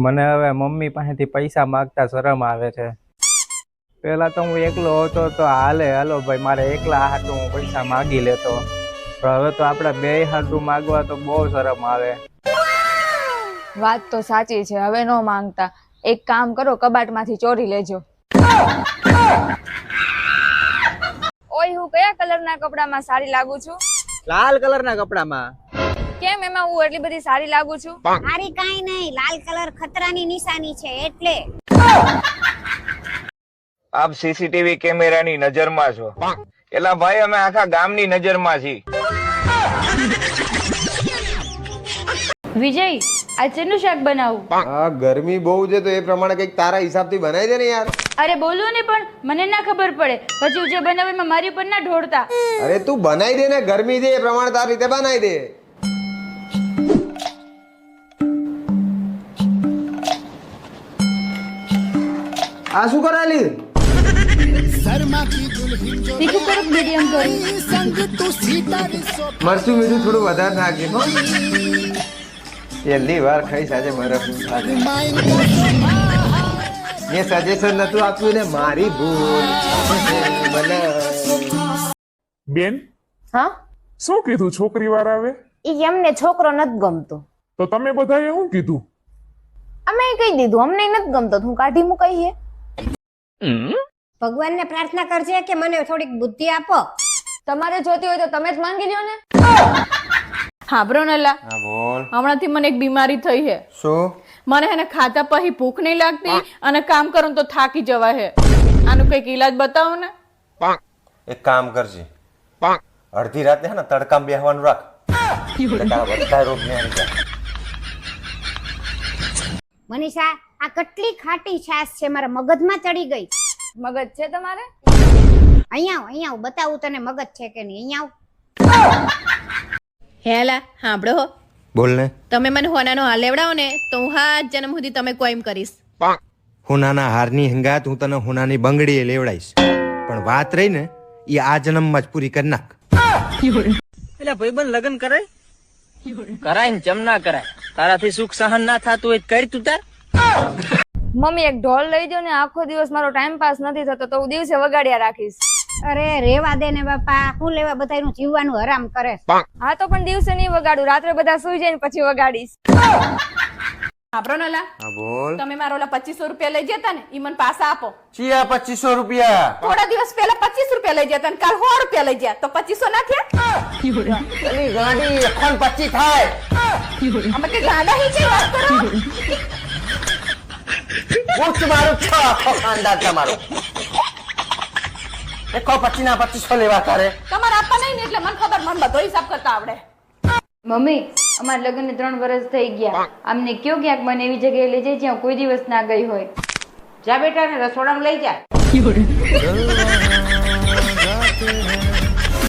મને હવે મમ્મી પાસેથી પૈસા માંગતા શરમ આવે છે. પેલા તો હું એકલો હતો તો હાલો ભાઈ મારે એકલા હાટું હું પૈસા માગી લેતો. પણ હવે તો આપણે બે હાટું માગવા તો બહુ શરમ આવે. વાત તો સાચી છે, હવે નો માંગતા. એક કામ કરો, કબાટમાંથી ચોરી લેજો. ઓય, હું કયા કલરના કપડામાં સારી લાગુ છું? લાલ કલરના કપડામાં. કેમ, એમાં હું એટલી બધી સારી લાગુ છું? સારી કાઈ નહીં, લાલ કલર ખતરાની નિશાની છે એટલે. આપ સીસીટીવી કેમેરાની નજરમાં છો. એલા ભાઈ, અમે આખા ગામની નજરમાં છીએ. વિજય, આ શેનું શાક બનાવું? આ ગરમી બહુ છે તો એ પ્રમાણે કઈક તારા હિસાબથી બનાવી દે ને યાર. અરે બોલો ને, પણ મને ના ખબર પડે. પછી હું જે બનાવે એમાં મારી ઉપર ના ઢોળતા. અરે તું બનાવી દે ને, ગરમી છે એ પ્રમાણે તારી રીતે બનાવી દે. આ શું કરાલી? તીખું કરો, મીડિયમ કરો. મરચું મીઠું થોડું વધારે નાખજે હો. પહેલી વાર ખાઈશ આજે બરફ. મેં સજેશન નતું આપ્યું ને, મારી ભૂલ. બેન, હા, શું કીધું છોકરી વાર આવે? ઈ એમને છોકરો નથી ગમતો. તો તમે બધાએ શું કીધું? અમે કહી દીધું અમને નથી ગમતો, હું કાઢી મુકાઈએ. ભગવાનને પ્રાર્થના કરજે કે મને થોડીક બુદ્ધિ આપો. તમારે જોતી હોય તો તમે જ માંગી લ્યો ને. હા બ્રોનલા, હા બોલ. હમણાંથી મને એક બીમારી થઈ છે. શું? મને એને ખાતા પછી ભૂખ નહીં લાગતી અને કામ કરું તો થાકી જવા હે. આનું કઈક ઈલાજ બતાવો ને. એક કામ કરજે, અડધી રાતે હે ને તડકામાં બેહવાનું રાખ. બધા રોગ ને આવી જાય. મનીષા, આ કેટલી ખાટી છાશ છે, મારા મગજમાં ચડી ગઈ. મગજ છે તમારે? અહીંયા આવ બતાવું તને મગજ છે કે નહીં. અહીંયા આવ. હેલા સાંભળો હો, બોલ ને. તમે મને હોનાનો હાલ લેવડાવો ને તો હું હાથ જન્મ સુધી તમે કોઈ એમ કરીશ. હોનાના હારની હંગાત હું તને હોનાની બંગડીએ લેવડાઈશ. પણ વાત રહી ને, એ આ જન્મમાં જ પૂરી કરી નાખ. એટલે ભાઈબંધ લગ્ન કરાય ને જમ ના કરાય. તારાથી સુખ સહન ના થતું હોય કરી તું તાર. મમ્મી, એક ઢોલ લઈ દો ને, આખો દિવસ મારો ટાઈમ પાસ નથી થતો તો હું દિવસે વગાડ્યા રાખીશ. અરે રેવા દે ને બાપા, હું લેવા બધાનું જીવવાનું હરામ કરે. હા તો પણ દિવસે નહીં વગાડું, રાત્રે બધા સુઈ જાય ને પછી વગાડીશ. હા બ્રોનલા, હા બોલ. તમે મારા ઓલા 2500 રૂપિયા લઈ જતા ને, ઈ મને પાછા આપો. ચિયા 2500 રૂપિયા? થોડા દિવસ પહેલા 25 રૂપિયા લઈ જતા ને કાલ 100 રૂપિયા લઈ ગયા તો 2500 ના થયા? એની ગાડી એખોન 25 થાય. અમે કે ગાડા હી છે વાત કરો. ઉચ્ચ મારું છ આખો ખાનદાન તમારું. એકો 25 ના 2500 લેવા તારે. તમારે આપવા નહીં ને એટલે મને ખબર, મને બધો હિસાબ કરતા આવડે. મમ્મી, અમારા લગ્નને 3 વર્ષ થઈ ગયા. આમને કયો ક્યાંક મને એવી જગ્યાએ લઈ જાય જ્યાં કોઈ દિવસ ના ગઈ હોય. જા બેટા ને રસોડામાં લઈ જા.